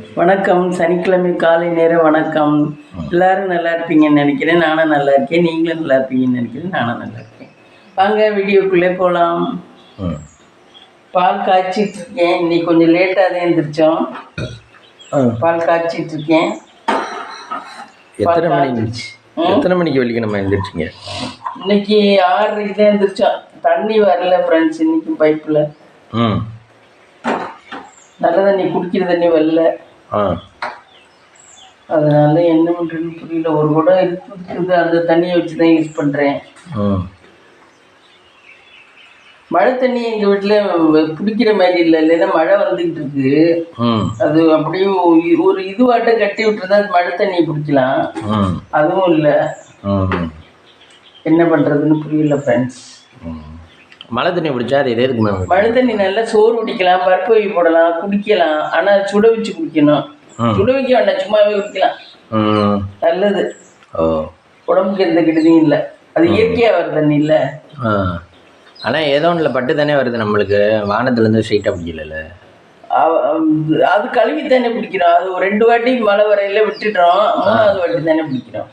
வணக்கம். சனிக்கிழமை காலை நேர வணக்கம். எல்லாரும் நல்லா இருப்பீங்கன்னு நினைக்கிறேன். நானும் நல்லா இருக்கேன். நீங்களும் நல்லா இருப்பீங்கன்னு நினைக்கிறேன். நானும் நல்லா இருக்கேன். வாங்க வீடியோக்குள்ளே போகலாம். பால் காய்ச்சிட்டு இருக்கேன். இன்னைக்கு கொஞ்சம் லேட்டாக தான் எழுந்திரிச்சோம். பால் காய்ச்சிட்டு இருக்கேன். எத்தனை மணிக்கு வெளியே நம்ம எழுந்திரிச்சிங்க? இன்னைக்கு 6:30 தான் எழுந்திரிச்சோம். தண்ணி வரல ஃப்ரெண்ட்ஸ். இன்னைக்கு பைப்பில் நல்ல தண்ணி, குடிக்கிற தண்ணி வரல. அதனால என்ன பண்ணுறதுன்னு புரியல. ஒரு குடம் இருக்குது, அந்த தண்ணியை வச்சு தான் யூஸ் பண்ணுறேன். மழை தண்ணி எங்கள் வீட்டில் பிடிக்கிற மாதிரி இல்லை. இல்லைன்னா மழை வந்துக்கிட்டு இருக்கு. அது அப்படியே ஒரு இதுவாட்ட கட்டி விட்டுருந்தா மழை தண்ணியை பிடிக்கலாம். அதுவும் இல்லை. என்ன பண்ணுறதுன்னு புரியல ஃப்ரெண்ட்ஸ். மழை தண்ணி பிடிச்சா அது எதுக்கு மேம்? மழை தண்ணி நல்லா சோறு குடிக்கலாம், பருப்பு வகை போடலாம், குடிக்கலாம். ஆனால் சுட வச்சு குடிக்கணும். சுட வைக்க வேண்டாம், சும்மாவே குடிக்கலாம். நல்லது. உடம்புக்கு எந்த கெடுதியும் இல்லை. அது இயற்கையாக வர தண்ணி இல்லை. ஆனால் ஏதோ ஒன்றில் பட்டு தானே வருது நம்மளுக்கு. வானத்துலேருந்து ஸ்ட்ரெயிட்டாக பிடிக்கல. அது கழுவி தானே பிடிக்கிறோம். அது ஒரு 2 வாட்டி மழை வரையில விட்டுட்டோம். 3வது வாட்டி தானே பிடிக்கிறோம்.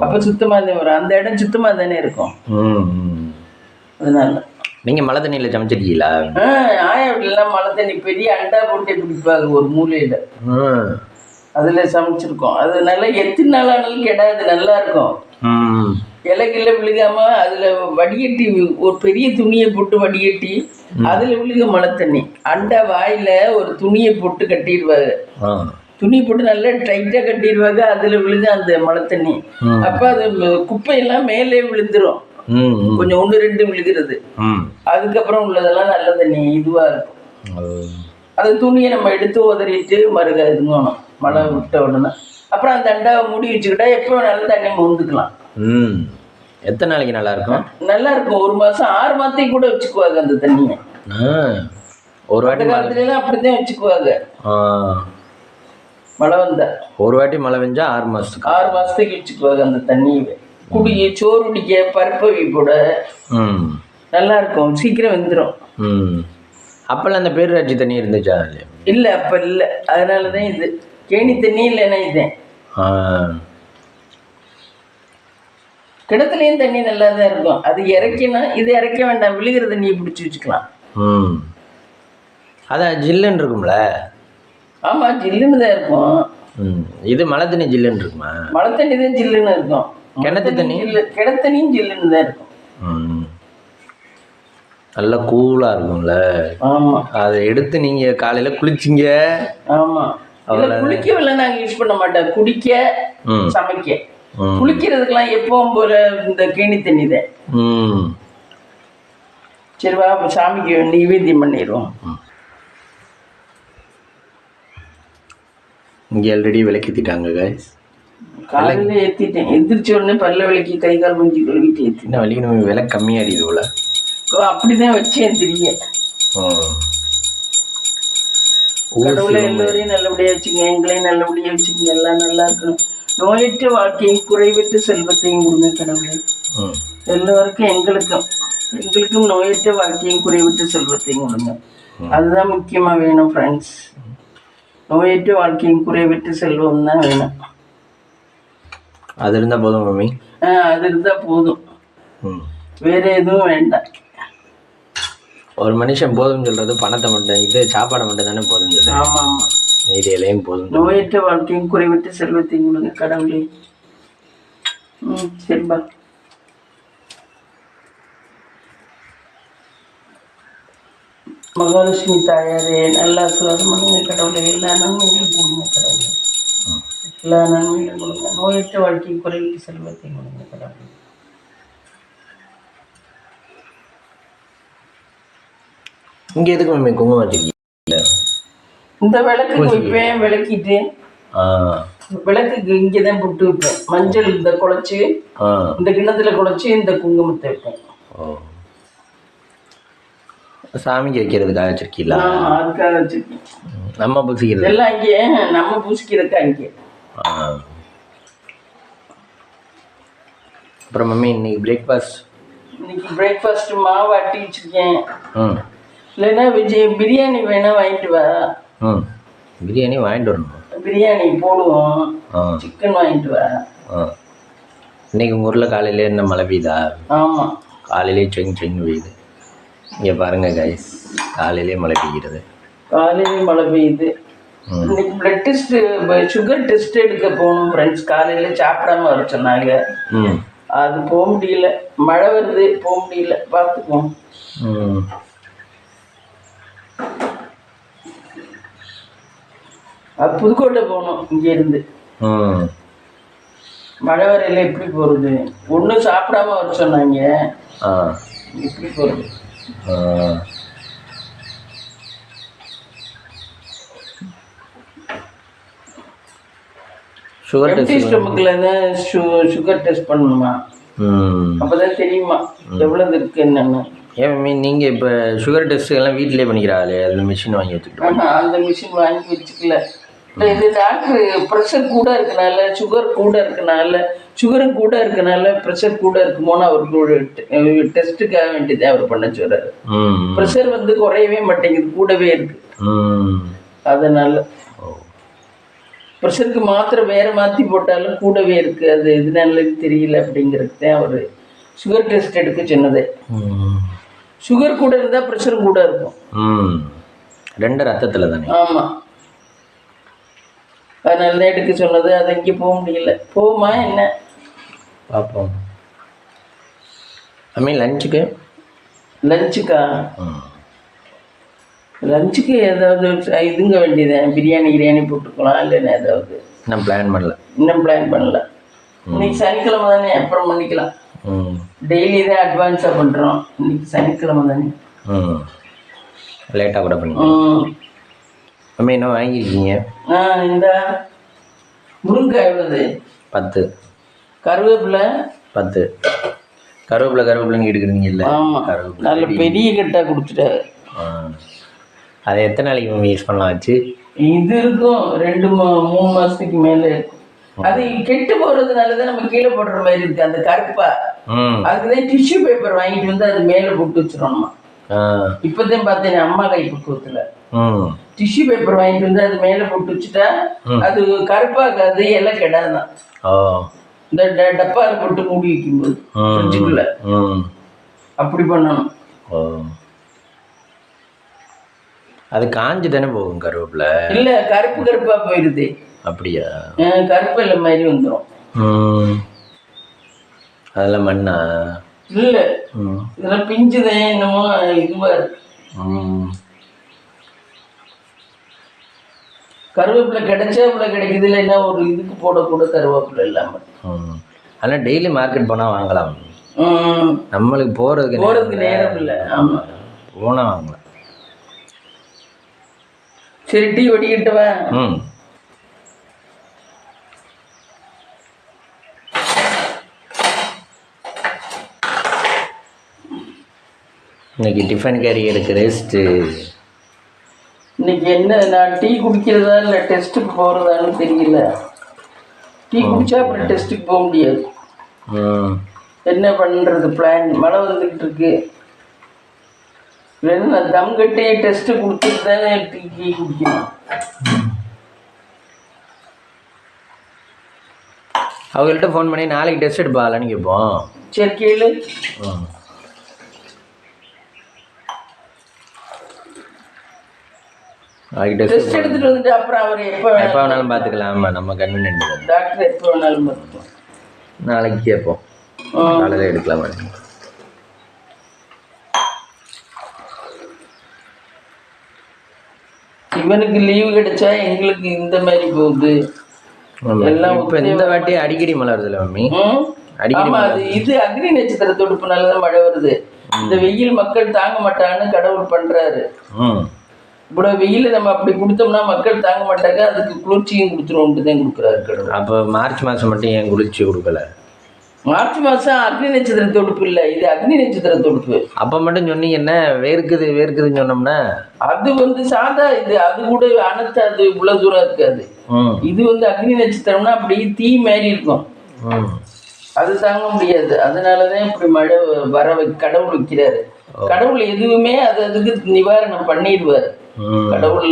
அப்போ சுத்தமாக தான் வரும். அந்த இடம் சுத்தமாக தானே இருக்கும். அதனால நீங்கள் மழை தண்ணியில் சமைச்சிருக்கீங்களா? ஆயா வீட்டிலலாம் மழை தண்ணி பெரிய அண்டா போட்டு பிடிப்பாங்க ஒரு மூலையில். அதில் சமைச்சிருக்கோம். அது நல்லா எத்தனை நாள் ஆனாலும் கெடாது, நல்லா இருக்கும். இலைக்குள்ள விழுகாம அதில் வடிகட்டி, ஒரு பெரிய துணியை போட்டு வடிகட்டி அதில் விழுக மழை தண்ணி. அண்டா வாயில் ஒரு துணியை போட்டு கட்டிடுவாங்க. துணி போட்டு நல்லா டைட்டாக கட்டிடுவாங்க. அதில் விழுக அந்த மழை தண்ணி. அப்போ அது குப்பையெல்லாம் மேலே விழுந்துடும். கொஞ்சம் 1-2 விழுகிறது. அதுக்கப்புறம் உள்ளதெல்லாம் நல்ல தண்ணி இதுவா இருக்கும். அது துணியை நம்ம எடுத்து உதறிட்டு மறுக இதுங்கணும் மழை விட்ட உடனே. அப்புறம் அந்த அண்டாவை மூடி வச்சுக்கிட்டா எப்போ வேணாலும் தண்ணி மோந்துக்கலாம். எத்தனை நாளைக்கு நல்லா இருக்கும்? நல்லா இருக்கும். 1 மாதம் 6 மாதத்தையும் கூட வச்சுக்குவாங்க அந்த தண்ணியை. ஒரு வாட்டி காலத்துலாம் அப்படித்தான் வச்சுக்குவாங்க. மழை வந்தா ஒரு வாட்டி மழை பெஞ்சா 6 மாதத்துக்கு வச்சுக்குவாங்க அந்த தண்ணியை. குடிக்க, சோறு குடிக்க, பருப்பு போட நல்லா இருக்கும். சீக்கிரம் வந்துடும். அப்பெல்லாம் அந்த பேரூராட்சி தண்ணி இருந்துச்சா? இல்லை, அப்போ இல்லை. அதனால தான் இது கேணி தண்ணி இல்லைன்னா இதேன். கிணத்துலேயும் தண்ணி நல்லா தான் இருக்கும். அது இறக்கினா இது இறக்க வேண்டாம், விழுகிற தண்ணியை பிடிச்சி வச்சுக்கலாம். அதான் ஜில்லுன்னு இருக்கும்ல? ஆமாம், ஜில்லுன்னு தான் இருக்கும். இது மழை தண்ணி ஜில்லுன்னு இருக்குமா? மழை தண்ணி தான் ஜில்லுன்னு இருக்கும். கிணத்து தண்ணி கிணத்தண்ணியும் ஜில்லுன்னு தான் இருக்கும். நல்லா கூலாக இருக்கும்ல? ஆமாம். அதை எடுத்து நீங்கள் காலையில் குளிச்சிங்க? ஆமாம். குளிக்கவில்லை, நாங்கள் யூஸ் பண்ண மாட்டோம். குடிக்க, சமைக்க. குளிக்கிறதுக்கெல்லாம் எப்பவும் போல இந்த கேணி தண்ணி தான். சரி வா, சாமிக்கு நைவேத்தியம் பண்ணிடுவோம். இங்கே ஆல்ரெடி விளக்கேற்றிட்டாங்க கைஸ். காலையில் ஏற்றிட்டேன். எந்திரிச்ச உடனே பல்ல விளக்கி கை கால் மூஞ்சி கழுவிட்டு ஏற்றிட்டேன். வலிக்கணும், விலை கம்மியாக இருக்குது போல. அப்படிதான் வச்சேன் தெரிய. கடவுளை எல்லோரையும் நல்லபடியாக வச்சுங்க, எங்களையும் நல்லபடியாக வச்சுக்கோங்க. எல்லாம் நல்லா இருக்கணும். நோயற்ற வாழ்க்கையும் குறைவற்ற செல்வத்தையும் கொடுங்க கடவுளை. எல்லோருக்கும் எங்களுக்கும் நோயற்ற வாழ்க்கையும் குறைவற்ற செல்வத்தையும் கொடுங்க. அதுதான் முக்கியமாக வேணும் ஃப்ரெண்ட்ஸ். நோயற்ற வாழ்க்கையும் குறைவற்ற செல்வம் தான் வேணும். அது இருந்தால் போதும் மம்மி. அது இருந்தால் போதும், வேற எதுவும் வேண்டாம். ஒரு மனுஷன் போதும்னு சொல்றது பணத்தை மட்டும், இது சாப்பாடை மட்டும் தானே போதும்னு சொல்றது. ஆமாம் ஆமாம், இது எல்லாம் போதும். நோயற்ற வாழ்க்கையும் குறைவற்ற செல்வத்தையும் கொடுங்க கடவுளே. சரிப்பா. மகாலட்சுமி தாயாரே, நல்லா சுவாசம் பண்ணுங்க கடவுளே. எல்லா நன்மைகளும் கொடுங்க கடவுளே. எல்லா நன்மைகளும் கொடுங்க. நோயற்ற வாழ்க்கையும் குறைவற்ற செல்வத்தையும் கொடுங்க கடவுளே. இங்கே எதுக்கு மம்மி குங்குமம் வச்சிருக்கீங்க? இந்த விளக்கு வைப்பேன், விளக்கிட்டு விளக்குக்கு இங்கே தான் புட்டு வைப்பேன். மஞ்சள் இந்த குழச்சி, இந்த கிண்ணத்தில் குழச்சி இந்த குங்குமத்தை வைப்பேன். சாமிக்கு வைக்கிறதுக்காக வச்சிருக்கீங்களா? அதுக்காக வச்சிருக்கேன். நம்ம பூசிக்கிறது எல்லாம் இங்கே, நம்ம பூசிக்கிறதுக்கா இங்கே. அப்புறம் மம்மி இன்னைக்கு பிரேக்ஃபாஸ்ட் மாவு ஆட்டி வச்சுருக்கேன். இல்லைன்னா பிரியாணி வேணா வாங்கிட்டு வா. பிரியாணி வாங்கிட்டு வரணும். பிரியாணி போடுவோம். ஆ சிக்கன் வாங்கிட்டு வா. ஆ இன்னைக்கு உங்கள் ஊரில் காலையிலே என்ன மழை பெய்யுதா? ஆமாம், காலையிலே செங் பெய்யுது. இங்கே பாருங்கள் கைஸ், காலையிலே மழை பெய்கிறது. காலையிலே மழை பெய்யுது. இன்னைக்கு பிளட் டெஸ்ட், சுகர் டெஸ்ட் எடுக்க போகணும் ஃப்ரெண்ட்ஸ். காலையில் சாப்பிடாம வர சொன்னாங்க. அது போக முடியல, மழை வருது, போக முடியல. பார்த்துக்குவோம். அது புதுக்கோட்டை போகணும் இங்கேருந்து. மழை வரையில் எப்படி போகிறது? ஒன்றும் சாப்பிடாம வர சொன்னாங்க. எப்படி போகிறது? சுகர் டெஸ்ட் ஸ்டொமக்கில் தான் சுகர் டெஸ்ட் பண்ணணுமா? அப்போதான் தெரியுமா எவ்வளவு இருக்கு என்னன்னு. ஏன் நீங்கள் இப்போ சுகர் டெஸ்ட் எல்லாம் வீட்டிலே பண்ணிக்கிறாங்களே, அதில் மிஷின் வாங்கி வச்சுக்கிட்டோம். அந்த மிஷின் வாங்கி வச்சுக்கல. இது டாக்டர் ப்ரெஷர் கூட இருக்கனால, சுகரும் கூட இருக்கனால ப்ரெஷர் கூட இருக்குமோன்னு அவருக்கு ஒரு டெஸ்ட்டுக்காக வேண்டியதான் அவர் பண்ண சொல்றாரு. ப்ரெஷர் வந்து குறையவே மாட்டேங்குது, கூடவே இருக்கு. அதனால ப்ரெஷருக்கு மாத்திரை வேற மாற்றி போட்டாலும் கூடவே இருக்கு. அது எதுனால தெரியல அப்படிங்கிறது தான் அவர் சுகர் டெஸ்ட் எடுக்க சொன்னது. சுகர் கூட இருந்தால் ப்ரெஷரும் கூட இருக்கும். ரெண்டு ரத்தத்தில் தானே? ஆமாம், அதனால தான் எடுக்க சொன்னது. அது இங்கே போக முடியல. போகுமா என்ன பார்ப்போம். லஞ்சுக்கு ஏதாவது இதுங்க வேண்டியதான். பிரியாணி போட்டுக்கலாம். இல்லைன்னா ஏதாவது இன்னும் பிளான் பண்ணல. இன்னைக்கு சனிக்கிழமை தானே, அப்புறம் பண்ணிக்கலாம். டெய்லி தான் அட்வான்ஸாக பண்ணுறோம். இன்னைக்கு சனிக்கிழமை தானே, லேட்டாக கூட பண்ணிக்கலாம். என்ன வாங்கியிருக்கீங்க? இந்த முருங்கைக்காய் எவ்வளவு? 10. கருவேப்பிலை 10. கருவேப்பிலைன்னு எடுக்கிறீங்கல்ல? ஆமாம், நல்ல பெரிய கட்டாக கொடுத்துட்டாரு. அதை எத்தனை நாளைக்கு யூஸ் பண்ணலாம் ஆச்சு? இது இருக்கும் 2-3 மாதத்துக்கு மேலே இருக்கும். அது கெட்டு போகிறதுனால தான் நம்ம கீழே போடுற மாதிரி இருக்குது. அந்த கருப்பா அதுக்குதான் டிஷ்யூ பேப்பர் வாங்கிட்டு வந்து அது மேலே போட்டு வச்சிடணுமா. இப்போதான் பார்த்தேன் அம்மா கை பக்குவத்தில் டிஷ்யூ பேப்பர் வாங்கிட்டு வந்து அது மேலே போட்டு வச்சுட்டா அது கருப்பாக்காது, எல்லாம் கெடாதான். இந்த டப்பாவில் போட்டு மூடி வைக்கும்போது ஃப்ரிட்ஜுக்குள்ள அப்படி பண்ணணும். அது காஞ்சி தானே போகும் கருவேப்பிலை? இல்லை, கருப்பா போயிடுது. அப்படியா? கருவேப்பிலை மாதிரி வந்துடும். அதெல்லாம் மண்ணா? இல்லை, இதெல்லாம் பிஞ்சுதான் என்னமோ இதுவாக இருக்கு. கருவேப்பிலை கிடைச்சா இவ்வளோ கிடைக்குது. இல்லைன்னா ஒரு இதுக்கு போடக்கூட கருவேப்பிலை இல்லாமல். ஆனால் டெய்லி மார்க்கெட் போனால் வாங்கலாம். நம்மளுக்கு போகிறதுக்கு நேரம் இல்லை. ஆமாம், போனால் வாங்கலாம். சரி, டீ வடிக்கிட்டு வா. இன்னைக்கு டிஃபன் கேரியருக்கு ரெஸ்ட்டு. இன்னைக்கு என்ன, நான் டீ குடிக்கிறதா இல்லை டெஸ்ட்டுக்கு போகிறதான்னு தெரியல. டீ குடிச்சா அப்புறம் டெஸ்ட்டுக்கு போக முடியாது. என்ன பண்ணுறது பிளான்? மழை வந்துக்கிட்டு இருக்கு. இல்லைன்னா தம் கட்டி டெஸ்ட்டு கொடுத்துட்டு தானே டீ குடிக்கணும். அவங்கள்ட்ட ஃபோன் பண்ணி நாளைக்கு டெஸ்ட் எடுப்பாங்களான்னு கேட்போம். சரி, கேளு. டெஸ்ட் எடுத்துட்டு வந்துட்டு அப்புறம் அவர் எப்போ வேணாலும் பார்த்துக்கலாம். நம்ம கன்வீனியன்ட் தான். டாக்டர் எப்போ வேணாலும் பார்த்துக்கலாம். நாளைக்கு கேட்போம், காலையில் எடுக்கலாம். இவனுக்கு லீவு கிடைச்சா எங்களுக்கு இந்த மாதிரி போகுது எல்லாம். இப்போ இந்த வாட்டி அடிக்கடி மழை வருதுல்ல மம்மி? ஆமா, அது இது அக்னி நட்சத்திர தொடுப்புனாலதான் மழை வருது. இந்த வெயில் மக்கள் தாங்க மாட்டாங்கன்னு கடவுள் பண்றாரு. இவ்வளோ வெயில் நம்ம அப்படி கொடுத்தோம்னா மக்கள் தாங்க மாட்டாங்க. அதுக்கு குளிர்ச்சியும் கொடுத்துருவோம்ட்டு தான் கொடுக்குறாரு கடவுள். அப்போ மார்ச் மாதம் மட்டும் ஏன் குளிர்ச்சி கொடுக்கல? மார்ச் மாதம் அக்னி நட்சத்திர தொடுப்பு இல்லை, இது அக்னி நட்சத்திர தொடுப்பு. அப்போ மட்டும் சொன்னீங்க என்ன வேர்க்குதுன்னு சொன்னோம்னா? அது வந்து சாதா இது, அது கூட அனைத்து அது இவ்வளவு தூரம் இருக்காது. இது வந்து அக்னி நட்சத்திரம்னா அப்படியே தீ மாதிரி இருக்கும். அது தாங்க முடியாது. அதனாலதான் இப்படி மழை கடவுள் வைக்கிறாரு. கடவுள் எதுவுமே அதுக்கு நிவாரணம் பண்ணிடுவாரு. கடவுள்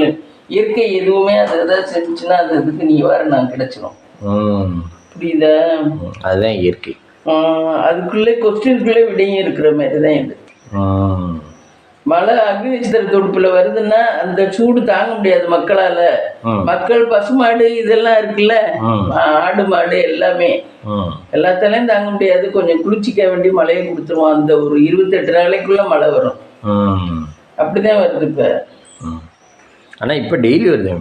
இயற்கை எதுவுமே அது எதாவது செஞ்சுன்னா அது இதுக்கு நிவாரணம் கிடைச்சிடும். புரியுதா? அதுதான் இயற்கை. அதுக்குள்ளே கொஸ்டின்குள்ளே விடையும் இருக்கிற மாதிரி தான் இது. மழை அக்னி நட்சத்திர தொடுப்புல வருதுன்னா அந்த சூடு தாங்க முடியாது மக்களால. மக்கள் பசுமாடு இதெல்லாம் இருக்குல்ல, ஆடு மாடு எல்லாமே எல்லாத்தாலையும் தாங்க முடியாது. கொஞ்சம் குளிர்ச்சிக்க வேண்டி மழையை கொடுத்துருவோம். அந்த ஒரு 28 நாளைக்குள்ள மழை வரும். அப்படிதான் வருது இப்ப. ஆனா இப்ப டெய்லி வருது.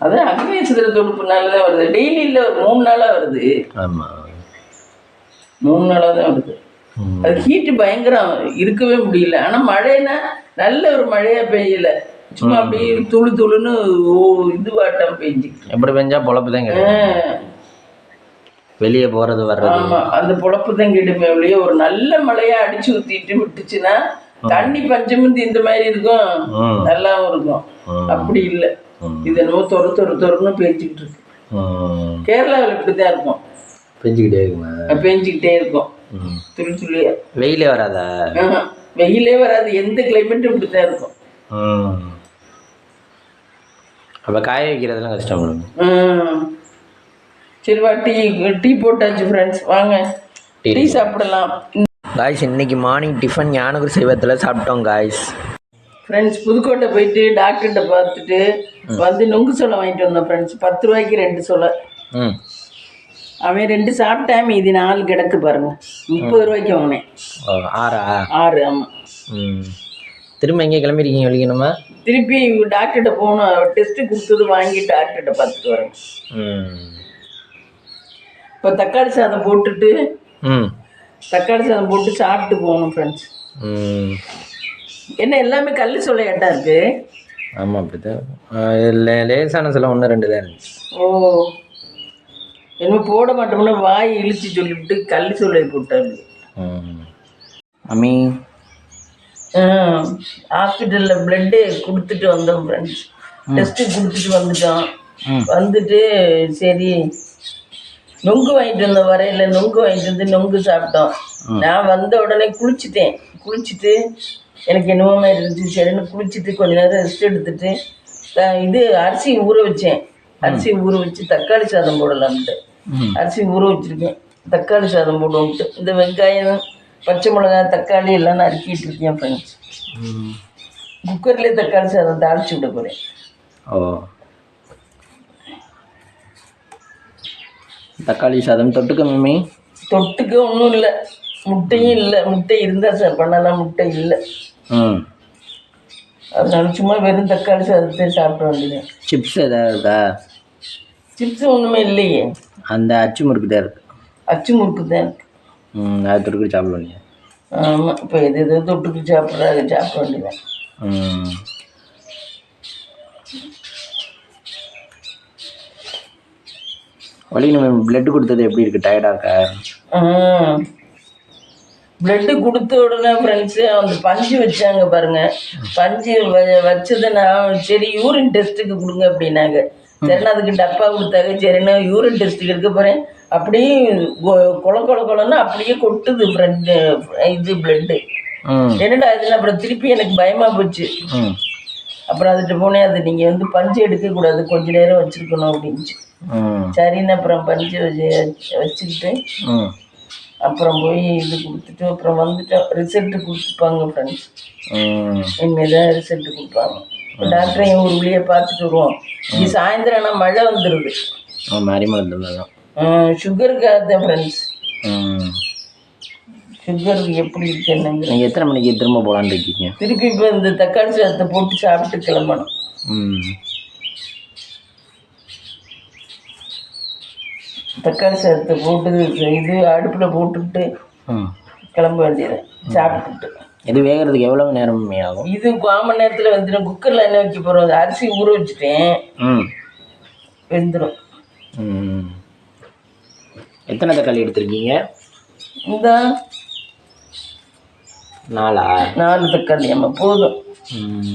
அதான் அக்னி நட்சத்திர தொடுப்புனாலதான் வருது. டெய்லி இல்ல, ஒரு 3 நாளா வருது. ஆமா, 3 நாளா தான் வருது. அது ஹீட்டு பயங்கரம், இருக்கவே முடியல. ஆனா மழைனா நல்ல ஒரு மழையா பெய்யல, சும்மா அப்படியே துளு துளுன்னு இதுவாட்டம் பெஞ்சு. எப்படி பெஞ்சா பொழப்பு தான் கிடையாது, வெளியே போறது வர்றது. ஆமா, அந்த பொழப்பு தான் கெடுமே ஒழிய ஒரு நல்ல மழையா அடிச்சு ஊத்திட்டு விட்டுச்சுன்னா தண்ணி பஞ்சமுந்தி இந்த மாதிரி இருக்கும், நல்லாவும் இருக்கும். அப்படி இல்லை, இது என்னமோ தொறுன்னு பெஞ்சுக்கிட்டு இருக்கு. கேரளாவில் இப்படிதான் இருக்கும், பெஞ்சுக்கிட்டே இருக்கும் துளி துளியா. வெயிலே வராதா? வெயிலே வராது, எந்த கிளைமேட்டும் இப்படித்தான் இருக்கும். அப்ப காய வைக்கிறதுலாம் கஷ்டம். சரி வா, டீ போட்டாச்சு ஃப்ரெண்ட்ஸ், வாங்க டீ சாப்பிடலாம். காய்ஸ், இன்னைக்கு மார்னிங் டிஃபன் ஞானகுரு சைவத்தில் சாப்பிட்டோம் காய்ஸ். ஃப்ரெண்ட்ஸ், புதுக்கோட்டை போயிட்டு டாக்டர்கிட்ட பார்த்துட்டு வந்து நுங்கு சோளம் வாங்கிட்டு வந்தோம் ஃப்ரெண்ட்ஸ். 10 ரூபாய்க்கு 2 சோளம். அவன் 2 சாப்பிட்டேன், மீதி 4 கிடக்கு பாருங்க. 30 ரூபாய்க்கு வாங்கினேன். 6. ஆமாம். திரும்ப எங்கே கிளம்பிருக்கீங்க வெளிக்கணுமா? திருப்பி டாக்டர்கிட்ட போகணும், டெஸ்ட்டு கொடுத்தது வாங்கி டாக்டர்கிட்ட பார்த்துட்டு வரேன். இப்போ தக்காளி சாதம் போட்டு சாப்பிட்டு போகணும் ஃப்ரெண்ட்ஸ். என்ன எல்லாமே கல் சொல்லையாட்டா இருக்கு. ஆமாம், அப்படித்தான். லேசான சில 1-2 தான் இருந்துச்சு. ஓ, என்ன போட மாட்டோம்னா வாய் இழிச்சு சொல்லிவிட்டு கல் சொல்லை போட்டாரு. அம்மி ஹாஸ்பிட்டலில் பிளட்டு கொடுத்துட்டு வந்தோம் ஃப்ரெண்ட்ஸ். டெஸ்ட்டு கொடுத்துட்டு வந்துட்டோம். வந்துட்டு சரி நொங்கு வாங்கிட்டு வந்த வரையில் நொங்கு வாங்கிட்டு வந்து நொங்கு சாப்பிட்டோம். நான் வந்த உடனே குளிச்சுட்டு எனக்கு என்னவோ மாதிரி இருந்துச்சு. சரின்னு குளிச்சுட்டு கொஞ்ச நேரம் ரெஸ்ட் எடுத்துட்டு இது அரிசி ஊற வச்சேன். அரிசி ஊற வச்சு தக்காளி சாதம் போடலான்ட்டு அரிசி ஊற வச்சுருக்கேன். தக்காளி சாதம் போடுவோம்ட்டு இந்த வெங்காயம், பச்சை மிளகாய், தக்காளி எல்லாம் நறுக்கிட்டு இருக்கேன் ஃப்ரெண்ட்ஸ். குக்கர்லேயே தக்காளி சாதம் தாளிச்சு விட போகிறேன். தக்காளி சாதம் தொட்டுக்க மம்மி? தொட்டுக்க ஒன்றும் இல்லை, முட்டையும் இல்லை. முட்டை இருந்தால் சார் பண்ணலாம், முட்டை இல்லை. அதனால சும்மா வெறும் தக்காளி சாதத்தை சாப்பிட வேண்டியது. சிப்ஸ் ஏதாவது இருக்கா? சிப்ஸ் ஒன்றுமே இல்லையே. அந்த அச்சு முறுக்கு தான் இருக்கு. அச்சு முறுக்கு தான் இருக்கு. அது தொட்டுக்கு சாப்பிட வேண்டியது. ஆமாம், இப்போ எது தொட்டுக்கு சாப்பிட வேண்டியதான். வழி நம்ம பிளட்டு கொடுத்தது எப்படி இருக்கு? டயர்டாக இருக்கா? பிளட்டு கொடுத்த உடனே ஃப்ரெண்ட்ஸு அந்த பஞ்சு வச்சாங்க பாருங்க. பஞ்சு வச்சதை நான் சரி யூரின் டெஸ்ட்டுக்கு கொடுங்க அப்படின்னாங்க. சரின்னு அதுக்கு டப்பா கொடுத்தாங்க. சரின்னு யூரின் டெஸ்ட்டுக்கு எடுக்க போகிறேன். அப்படியே கொலன்னு அப்படியே கொட்டுது ஃப்ரெண்டு இது பிளட்டு. என்னடா இதுன்னு அப்புறம் திருப்பி எனக்கு பயமாக போச்சு. அப்புறம் அதுகிட்ட போனேன், அது நீங்கள் வந்து பஞ்சு எடுக்கக்கூடாது, கொஞ்ச நேரம் வச்சுருக்கணும் அப்படின்ச்சு. சரின்னு அப்புறம் பஞ்சு வச்சுக்கிட்டு அப்புறம் போய் இது கொடுத்துட்டு அப்புறம் வந்துட்டோம். ரிசல்ட்டு கொடுத்துப்பாங்க ஃப்ரெண்ட்ஸ், இனிமேல் தான் ரிசல்ட்டு கொடுப்பாங்க. டாக்டரையும் ஒரு வழியை பார்த்துட்டு வருவோம். இங்கே சாயந்தரம் ஆனால் மழை வந்துடுது. சுகருக்காக தான் ஃப்ரெண்ட்ஸ். சுகருக்கு எப்படி இருக்கு என்னங்க? நீங்கள் எத்தனை மணிக்கு திரும்ப போகலான்னு இருக்கீங்க? திருப்பி இப்போ இந்த தக்காளி சாதத்தை போட்டு சாப்பிட்டு கிளம்பணும். தக்காளி சாதத்தை போட்டு இது அடுப்பில் போட்டுக்கிட்டு கிளம்ப வேண்டியது சாப்பிட்டுட்டு. இது வேகிறதுக்கு எவ்வளோ நேரம் ஆகும்? இது 1/4 மணி நேரத்தில் வெந்துடும். குக்கரில் என்ன வைக்க போகிறோம், அரிசி ஊற வச்சுட்டேன், வெந்துடும். எத்தனை தக்காளி எடுத்துருக்கீங்க? இந்த 4 தக்காளி. ஆமாம், போதும்.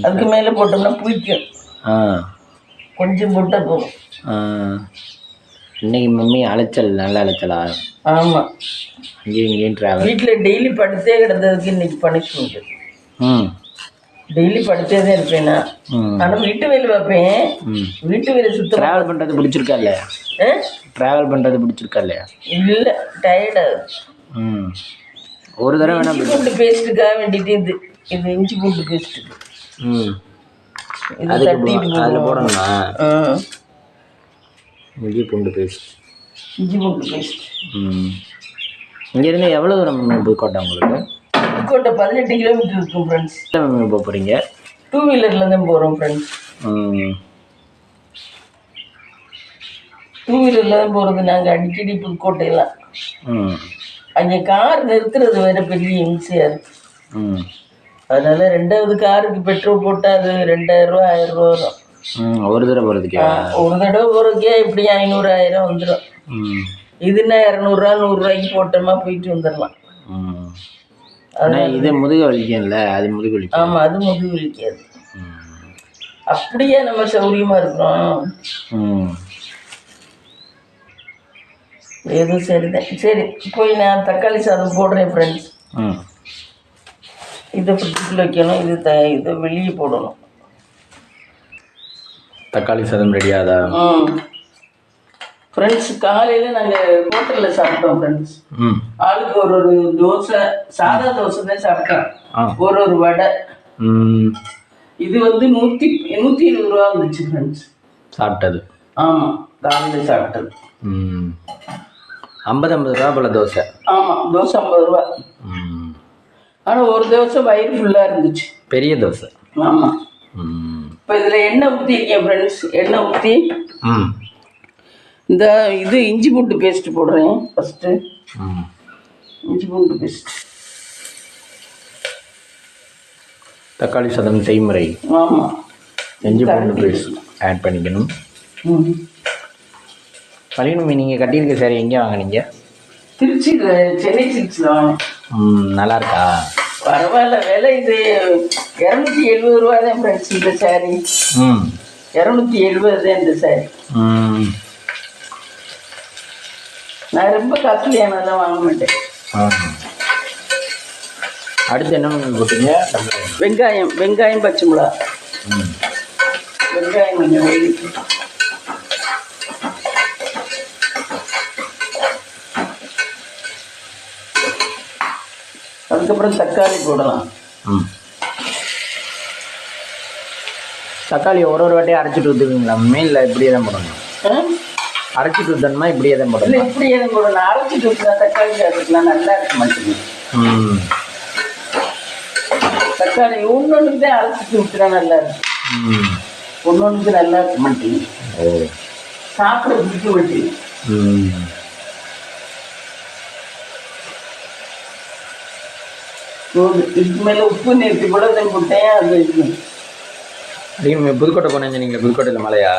அதுக்கு மேலே போட்டோம்னா புளிக்கும். கொஞ்சம் போட்டால் போதும். இன்னைக்கு மம்மி அலைச்சல், நல்ல அலைச்சலா? ஆமாம், அங்கேயும் இங்கேயும் ட்ராவல். வீட்டில் டெய்லி படுத்தே கிடந்ததுக்கு இன்னைக்கு பனிஷ்மெண்ட். டெய்லி படிச்சே தான் இருப்பேன் நான். ஆனால் வீட்டு வேலை பார்ப்பேன். வீட்டு வேலை சுத்தம். ட்ராவல் பண்ணுறது பிடிச்சிருக்கா இல்லையா? ட்ராவல் பண்ணுறது பிடிச்சிருக்கா இல்லையா? இல்லை, டயர்டாகுது. ஒரு தடவை வேணா இஞ்சி பூண்டு பேஸ்ட்டுக்காக வேண்டிட்டு இது இஞ்சி பூண்டு பேஸ்ட்டுக்கு இது தட்டிட்டு அதில் போடணுமா? இஞ்சி பூண்டு பேஸ்ட். இஞ்சி பூண்டு பேஸ்ட். இங்கேருந்து எவ்வளோ தூரம் புதுக்கோட்டை உங்களுக்கு? புதுக்கோட்டை 18 கிலோமீட்டர் இருக்கும் ஃப்ரெண்ட்ஸ். போக போகிறீங்க? 2 வீலரில் தான் போகிறோம் ஃப்ரெண்ட்ஸ். 2 வீலரில் தான் போகிறது நாங்கள் அடிக்கடி புதுக்கோட்டையெல்லாம். அங்கே கார் நிறுத்துறது வேறு பெரிய இம்சையாக இருக்குது. அதனால 2வது காருக்கு பெட்ரோல் போட்டால் அது 2000 ரூபா 1000 ரூபா வரும். ஒரு தடவை போகிறதுக்கே? ஒரு தடவை போகிறதுக்கே இப்படி 500 1000 வந்துடும். இதுன்னா 200 ரூபா 100 ரூபாய்க்கு போட்டோமா போயிட்டு வந்துடலாம். ஆனால் இது முதுகு வலிக்கும்ல, அது முதுகு வலிக்கும். ஆமாம், அது முதுகு வலிக்காது. அப்படியே நம்ம சௌரியமாக இருக்கிறோம். எதுவும் சரிதான். சரி, போய் நான் தக்காளி சாதம் போடுறேன் ஃப்ரெண்ட்ஸ். இதை ஃப்ரிட்ஜுக்குள்ள வைக்கணும். இதை வெளியே போடணும். தக்காளி சாதம் ரெடியாதா? ஃப்ரெண்ட்ஸ், காலையில் நாங்கள் ஹோட்டலில் சாப்பிட்டோம் ஃப்ரெண்ட்ஸ். ஆளுக்கு ஒரு தோசை, சாதா தோசை தான் சாப்பிட்டோம். ஒரு வடை. இது 120 ரூபா வந்துச்சு ஃப்ரெண்ட்ஸ் சாப்பிட்டது. ஆமாம், காலையில் சாப்பிட்டது. 50 ரூபா போல தோசை. ஆமாம், தோசை 50 ரூபா. ஆனால் ஒரு தோசை வயிறு ஃபுல்லாக இருந்துச்சு. பெரிய தோசை. ஆமாம். இப்போ இதில் எண்ணெய் ஊற்றிருக்கேன் ஃப்ரெண்ட்ஸ். எண்ணெய் ஊற்றி இந்த இது இஞ்சி பூண்டு பேஸ்ட்டு போடுறேன் ஃபஸ்ட்டு. இஞ்சி பூண்டு பேஸ்ட். தக்காளி சாதம் செய்முறை. ஆமாம், இஞ்சி பூண்டு பேஸ்ட் ஆட் பண்ணிக்கணும். பழியணும். நீங்கள் கட்டியிருக்க சாரி எங்கே வாங்கினீங்க? திருச்சியில், சென்னை சில்க்ஸில் வாங்கினேன். நல்லா இருக்கா? பரவாயில்ல, விலை இது 270 ரூபா தான் ஃப்ரெண்ட்ஸ் இந்த சாரி. 270 தான் இந்த சாரி. நான் ரொம்ப காஸ்ட்லியானதெல்லாம் வாங்க மாட்டேன். அடுத்து என்ன போட்டீங்க? வெங்காயம் பச்சை மிளகா. வெங்காயம் கொஞ்சம் வெயிட்டு. அதுக்கப்புறம் தக்காளி போடலாம். தக்காளி ஒரு வாட்டியும் அரைச்சிட்டு ஊற்றுவீங்களா? மீனில் இப்படியே தான் போடணும்? அரைச்சிட்டு ஊற்றணுமா இப்படியே தான் போடணும்? இல்லை, இப்படியே தான் போடணும். அரைச்சிட்டு ஊற்றினா தக்காளி சாப்பிட்டுக்கலாம், நல்லா இருக்க மாட்டேங்குது. தக்காளி ஒன்னொன்றுக்கு தான் அரைச்சிட்டு ஊற்றினா நல்லா இருக்கும். ஒன்னொன்றுக்கு நல்லா இருக்க மாட்டேங்குது, சாப்பிட பிடிக்க மாட்டேங்குது. இதுக்கு மேலே உப்பு நேர்த்தி கூட தான் போட்டேன். அது நீங்கள் புதுக்கோட்டை போனீங்க. நீங்கள் புதுக்கோட்டையில் மழையா?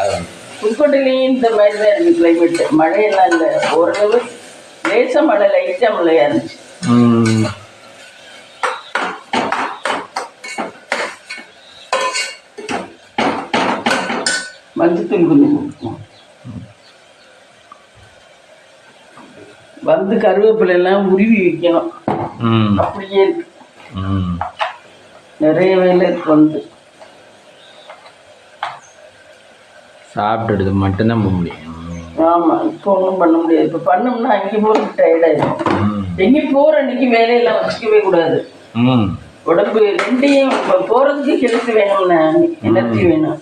புதுக்கோட்டையிலையும் இந்த மாதிரி தான் இருக்குது கிளைமேட்டு. மழையெல்லாம் இல்லை, ஓரளவு லேசாக மழை, லைட்டாக மழையாக இருந்துச்சு. மஞ்சத்தூள் கொஞ்சம் போட்டுக்கணும். வந்து கருவேப்பிலையெல்லாம் உருவி வைக்கணும். அப்படியே இருக்கு, நிறைய வேலை இருக்கு. வந்து சாப்பிட்டுடுது மட்டும்தான் போக முடியும். ஆமாம், இப்போ ஒன்றும் பண்ண முடியாது. இப்போ பண்ணோம்னா அங்கே போகிறது டயர்டாயிடும். எங்கேயும் போகிற அன்னைக்கு வேலையெல்லாம் வச்சுக்கவே கூடாது. உடம்பு ரெண்டையும் போகிறதுக்கு ஹெல்த் வேணும்னா, எனர்ஜி வேணும்.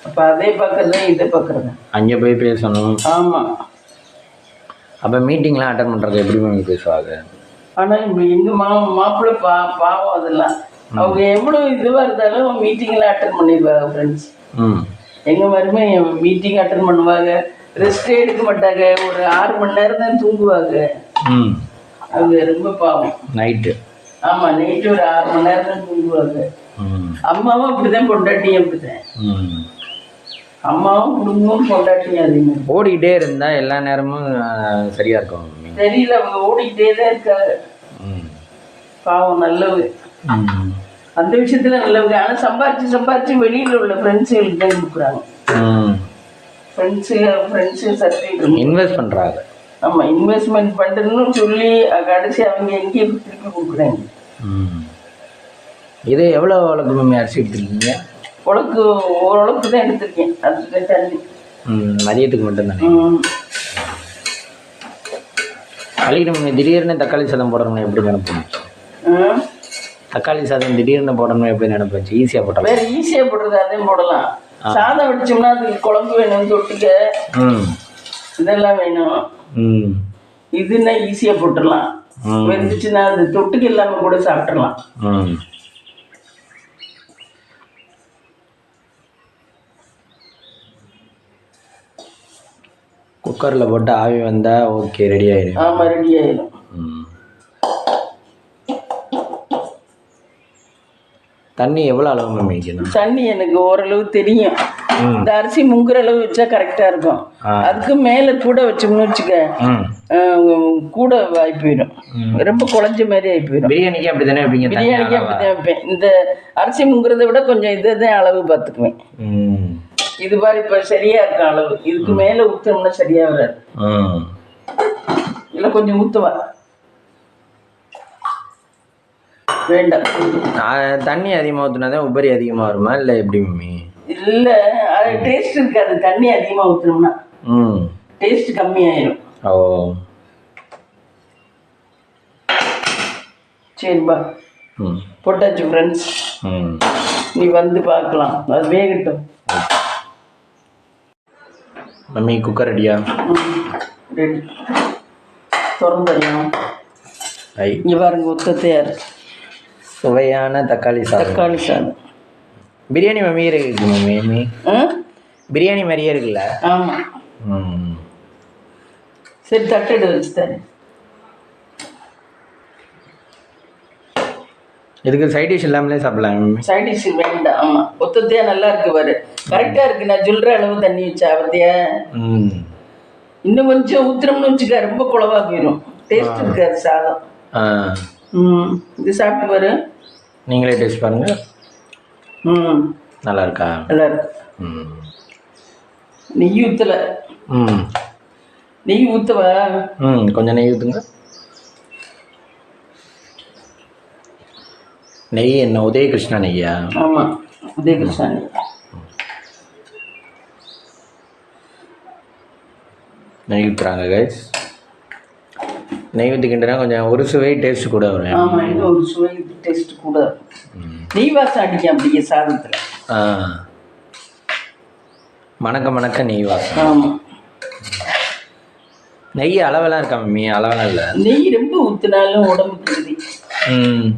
அப்போ அதே பார்க்குறதா இதை பார்க்குறதா, அங்கே போய் பேசணும். ஆமாம். அப்போ மீட்டிங்லாம் அட்டன் பண்ணுறது எப்படி பேசுவாங்க? ஆனால் இப்போ எங்கள் மாப்பிள்ளை பாவம். அதெல்லாம் அவங்க எவ்வளோ இதுவாக இருந்தாலும் மீட்டிங்லாம் அட்டன் பண்ணிடுவாங்க ஃப்ரெண்ட்ஸ். எங்கள் மாதிரிமே மீட்டிங் அட்டன் பண்ணுவாங்க, ரெஸ்ட்டே எடுக்க மாட்டாங்க. ஒரு 6 மணி நேரம் தான் தூங்குவாங்க. அவங்க ரொம்ப பாவம். நைட்டு? ஆமாம், நைட்டு ஒரு 6 மணி நேரம் தான் தூங்குவாங்க. அம்மாவும் அப்படிதான், பொண்டாட்டியும் அப்படிதான். அம்மாவும் குடும்பமும் பொண்டாட்டியும் அதே மாதிரி. ஓடிக்கிட்டே இருந்தால் எல்லா நேரமும் சரியாக இருக்கும். தெரியல, அவங்க ஓடிக்கிட்டே தான் இருக்காங்க. பாவம், நல்லது. அந்த விஷயத்துல நல்லவங்க. ஆனால் சம்பாரிச்சு வெளியில் உள்ள ஃப்ரெண்ட்ஸுகளுக்கு தான் கொடுக்குறாங்க. ஃப்ரெண்ட்ஸு சர்டிஃபிகேட் இன்வெஸ்ட் பண்ணுறாங்க. ஆமாம், இன்வெஸ்ட்மெண்ட் பண்ணுறதுன்னு சொல்லி கடைசி அவங்க எங்கேயும் திருப்பி கொடுக்குறாங்க. இது எவ்வளோ உலக்கு மம்மி அரிசி எடுத்துருக்கீங்க? உலக்கு ஓரளவுக்கு தான் எடுத்திருக்கேன். அதுக்கு தண்ணி மதியத்துக்கு மட்டும்தானே? அழிக்கிற மம்மி திடீர்னு தக்காளி சாதம் போடணும்னு எப்படி நினைப்போம்? தக்காளி சாதம் திடீர்னு போடணும் எப்படி நினைப்பாச்சு? ஈஸியாக போட்டோம். வேறு ஈஸியாக போடுறது அதையும் போடலாம். சாதம் வடிச்சோம்னா அதுக்கு குழம்பு வேணும், தொட்டுக்க இதெல்லாம் வேணும். இதுன்னா ஈஸியாக போட்டுடலாம். வெந்துச்சுன்னா அது தொட்டுக்கு இல்லாமல் கூட சாப்பிட்றலாம். குக்கரில் போட்டு ஆவி வந்தால் ஓகே, ரெடி ஆகிடும். ஆமாம், ரெடி ஆகிடும். தண்ணி எவ்வளோ அளவு மம்மி வைக்கணும்? தண்ணி எனக்கு ஓரளவு தெரியும். இந்த அரிசி முங்குற அளவு வச்சா கரெக்டாக இருக்கும். அதுக்கு மேலே கூட வச்சோம்னு வச்சுக்க கூட ஆகி போயிடும். ரொம்ப குழஞ்ச மாதிரி ஆகி போயிடும். பிரியாணிக்கு அப்படி தானே வைப்பீங்க? பிரியாணிக்கு அப்படி தான் வைப்பேன். இந்த அரிசி முங்குறத விட கொஞ்சம் இதை தான் அளவு பார்த்துக்குவேன். இது மாதிரி இப்போ சரியா இருக்கும் அளவு. இதுக்கு மேலே ஊற்றணும்னா சரியா வராது. இல்லை கொஞ்சம் ஊற்றுவா வேண்டாம். தண்ணி அதிகமாக ஊற்றினாதான் உபரி அதிகமாக வருமா இல்லை எப்படி மம்மி? இல்லை, அது டேஸ்ட் இருக்காது. தண்ணி அதிகமாக ஊற்றணும்னா டேஸ்ட் கம்மியாயிடும். ஓ சரிப்பா, போட்டாச்சு ஃப்ரெண்ட்ஸ். நீ வந்து பார்க்கலாம், அது வேகட்டும். மம்மி குக்கர் ரெடியா? ரெடி. திறந்துடலாம். இங்கே பாருங்க, ஒத்தத்தையார் சுவையான தக்காளி சாதம். தக்காளி சாதம் பிரியாணி மம்மி இருக்கு மம்மி. பிரியாணி மாதிரியே இருக்குல்ல? ஆமாம். சரி, தட்டு வச்சு தரேன். இதுக்கு சைட் டிஷ் இல்லாமலே சாப்பிடலாம். சைட் டிஷ் வேண்டாம். ஆமாம், ஒத்தத்தையா நல்லா இருக்கு பாரு. கரெக்டாக இருக்கு. நான் சொல்கிற அளவு தண்ணி வச்சா அவத்தையா இன்னும் கொஞ்சம் ஊத்துறோம்னு வச்சுக்க ரொம்ப குழவா போயிடும். டேஸ்ட் இருக்காது சாதம். இது சாப்பிட்டு பாரு. நீங்களே டேஸ்ட் பாருங்க. நல்லா இருக்கா? நல்லா இருக்கு. நெய் ஊற்றல. நெய் ஊற்றவா? கொஞ்சம் நெய் ஊற்றுங்க. நெய் என்ன உதயகிருஷ்ணா நெய்யா? ஆமாம், உதயகிருஷ்ணா நெய். நெய் ஊற்றுறாங்க கைஸ். நெய் ஊற்றிக்கிட்டனா கொஞ்சம் ஒரு சுவை டேஸ்ட் கூட வரும். ஆமாம், இது ஒரு சுவை டேஸ்ட் கூட. நெய் வாசம் அடிக்கும் அப்படியே சாதத்தில். மணக்க மணக்க நெய் வாசம். ஆமாம். நெய் அளவெல்லாம் இருக்கா மம்மி? அளவெல்லாம் இல்லை. நெய் ரொம்ப ஊற்றினாலும் உடம்புக்கு இருக்குது.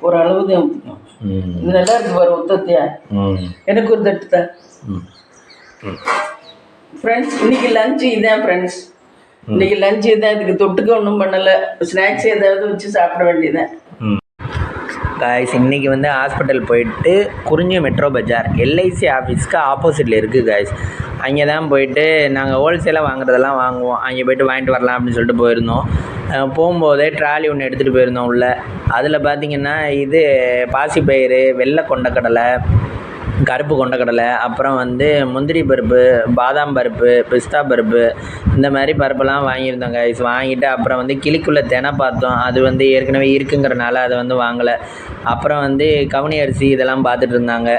ஒரு அளவு தான் ஊற்றிக்கணும். இது நல்லா இருக்கு பாரு ஒத்தத்தையா. எனக்கு ஒரு தட்டு தான். ஃப்ரெண்ட்ஸ், இன்னைக்கு லஞ்சு இதான் ஃப்ரெண்ட்ஸ். இன்னைக்கு லஞ்சு இதான். இதுக்கு தொட்டுக்க ஒன்றும் பண்ணலை. ஸ்நாக்ஸ் ஏதாவது வச்சு சாப்பிட வேண்டியதான். காய்ஸ், இன்றைக்கி வந்து ஹாஸ்பிட்டல் போயிட்டு குறிஞ்சி மெட்ரோ பஜார் எல்ஐசி ஆஃபீஸ்க்கு ஆப்போசிட்டில் இருக்குது காய்ஸ். அங்கே தான் போயிட்டு நாங்கள் ஹோல்சேலாக வாங்குறதெல்லாம் வாங்குவோம். அங்கே போய்ட்டு வாங்கிட்டு வரலாம் அப்படின்னு சொல்லிட்டு போயிருந்தோம். போகும்போதே ட்ராலி ஒன்று எடுத்துகிட்டு போயிருந்தோம் உள்ள. அதில் பார்த்திங்கன்னா இது பாசிப்பயிறு, வெள்ளை கொண்டக்கடலை, கருப்பு கொண்டக்கடலை, அப்புறம் வந்து முந்திரி பருப்பு, பாதாம் பருப்பு, பிஸ்தா பருப்பு, இந்த மாதிரி பருப்பெல்லாம் வாங்கியிருந்தோம் கைஸ். வாங்கிட்டு அப்புறம் வந்து கிளிக்குள்ளே தினை பார்த்தோம். அது வந்து ஏற்கனவே இருக்குங்கிறனால அதை வந்து வாங்கலை. அப்புறம் வந்து கவுனி அரிசி இதெல்லாம் பார்த்துட்டு இருந்தாங்க.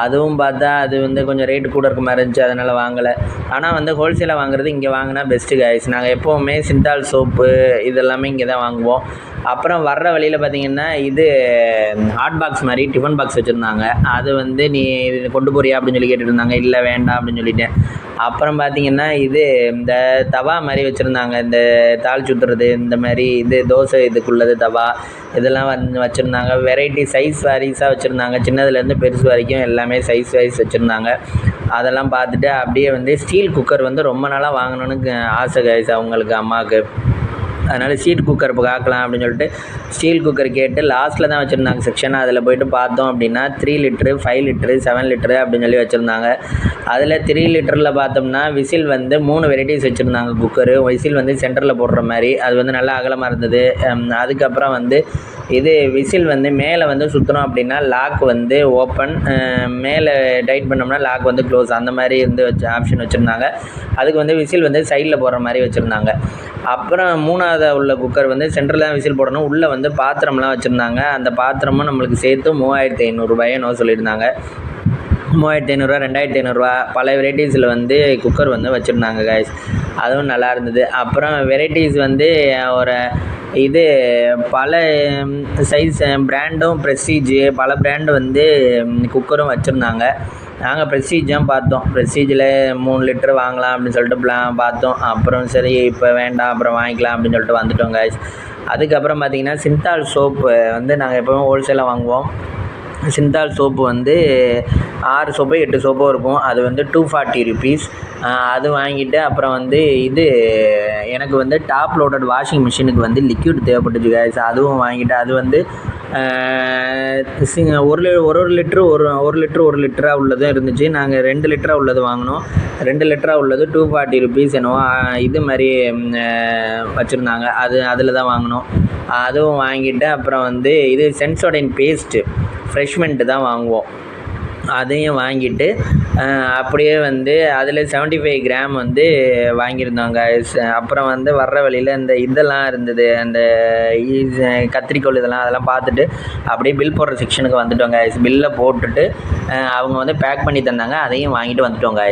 அதுவும் பார்த்தா அது வந்து கொஞ்சம் ரேட்டு கூட இருக்க மாதிரி இருந்துச்சு, அதனால் வாங்கலை. ஆனால் வந்து ஹோல்சேலாக வாங்குறது இங்கே வாங்கினா பெஸ்ட்டு கைஸ். நாங்கள் எப்போவுமே சிந்தால் சோப்பு இதெல்லாமே இங்கே தான் வாங்குவோம். அப்புறம் வர்ற வழியில் பார்த்திங்கன்னா இது ஹாட் பாக்ஸ் மாதிரி டிஃபன் பாக்ஸ் வச்சுருந்தாங்க. அது வந்து நீ கொண்டு போறியா அப்படின்னு சொல்லி கேட்டுட்டு இருந்தாங்க. இல்லை வேண்டாம் அப்படின்னு சொல்லிட்டேன். அப்புறம் பார்த்திங்கன்னா இது இந்த தவா மாதிரி வச்சுருந்தாங்க. இந்த தாள் சுற்றுறது இந்த மாதிரி இது தோசை இதுக்குள்ளது தவா இதெல்லாம் வந்து வச்சுருந்தாங்க. வெரைட்டி சைஸ் வாரிஸாக வச்சுருந்தாங்க. சின்னதுலேருந்து பெருசு வரைக்கும் எல்லாமே சைஸ் வைஸ் வச்சுருந்தாங்க. அதெல்லாம் பார்த்துட்டு அப்படியே வந்து ஸ்டீல் குக்கர் வந்து ரொம்ப நாளாக வாங்கணுன்னு ஆசை கைஸ் அவங்களுக்கு, அம்மாவுக்கு. அதனால் ஸ்டீல் குக்கர் இப்போ காக்கலாம் அப்படின்னு சொல்லிட்டு ஸ்டீல் குக்கர் கேட்டு லாஸ்ட்டில் தான் வச்சுருந்தாங்க செக்ஷன். அதில் போய்ட்டு பார்த்தோம் அப்படின்னா 3 லிட்ரு, 5 லிட்ரு, 7 லிட்ரு அப்படின்னு சொல்லி வச்சுருந்தாங்க. அதில் 3 லிட்டரில் பார்த்தோம்னா விசில் வந்து 3 வெரைட்டிஸ் வச்சுருந்தாங்க குக்கரு. விசில் வந்து சென்டரில் போடுற மாதிரி அது வந்து நல்லா அகலமாக இருந்தது. அதுக்கப்புறம் வந்து இது விசில் வந்து மேலே வந்து சுற்றினோம் அப்படின்னா லாக் வந்து ஓப்பன், மேலே டைட் பண்ணோம்னா லாக் வந்து க்ளோஸ், அந்த மாதிரி இருந்து ஆப்ஷன் வச்சுருந்தாங்க. அதுக்கு வந்து விசில் வந்து சைடில் போடுற மாதிரி வச்சுருந்தாங்க. அப்புறம் 3ஆவதாக உள்ள குக்கர் வந்து சென்டரில் தான் விசில் போடணும். உள்ளே வந்து பாத்திரம்லாம் வச்சுருந்தாங்க. அந்த பாத்திரமும் நம்மளுக்கு சேர்த்து 3500 என்னவோ சொல்லியிருந்தாங்க. 3500, 2500 பல வெரைட்டிஸில் வந்து குக்கர் வந்து வச்சுருந்தாங்க கைஸ். அதுவும் நல்லா இருந்தது. அப்புறம் வெரைட்டிஸ் வந்து ஒரு இது பல சைஸ் பிராண்டும் ப்ரெஸ்டீஜு பல பிராண்டு வந்து குக்கரும் வச்சுருந்தாங்க. நாங்கள் ப்ரெஸ்டீஜ் தான் பார்த்தோம். ப்ரெஸ்டீஜில் 3 லிட்டர் வாங்கலாம் அப்படின்னு சொல்லிட்டு பார்த்தோம். அப்புறம் சரி இப்போ வேண்டாம் அப்புறம் வாங்கிக்கலாம் அப்படின்னு சொல்லிட்டு வந்துட்டோம் கைஸ். அதுக்கப்புறம் பார்த்திங்கன்னா சிந்தால் சோப்பு வந்து நாங்கள் எப்போவும் ஹோல்சேலாக வாங்குவோம். சிந்தால் சோப்பு வந்து 6 சோப்போ 8 சோப்போ இருக்கும். அது வந்து 240 ருபீஸ். அது வாங்கிட்டு அப்புறம் வந்து இது எனக்கு வந்து டாப் லோடட் வாஷிங் மிஷினுக்கு வந்து லிக்விட் தேவைப்பட்டுச்சு கைஸ். அதுவும் வாங்கிட்டு அது வந்து 1 லிட்டராக உள்ளதும் இருந்துச்சு. நாங்கள் 2 லிட்டராக உள்ளது வாங்கினோம். 2 லிட்டராக உள்ளது 240 ருபீஸ் என்னவோ இது மாதிரி வச்சுருந்தாங்க. அதில் தான் வாங்கினோம். அதுவும் வாங்கிட்டு அப்புறம் வந்து இது சென்சோடைன் பேஸ்ட்டு ஃப்ரெஷ்மெண்ட்டு தான் வாங்குவோம். அதையும் வாங்கிட்டு அப்படியே வந்து அதில் 75 கிராம் வந்து வாங்கியிருந்தோங்க. அப்புறம் வந்து வர்ற வழியில் இந்த இதெல்லாம் இருந்தது, அந்த கத்திரிக்கோள் அதெல்லாம் பார்த்துட்டு அப்படியே பில் போடுற செக்ஷனுக்கு வந்துட்டோங்க. பில்லை போட்டுட்டு அவங்க வந்து பேக் பண்ணி தந்தாங்க. அதையும் வாங்கிட்டு வந்துட்டோங்க.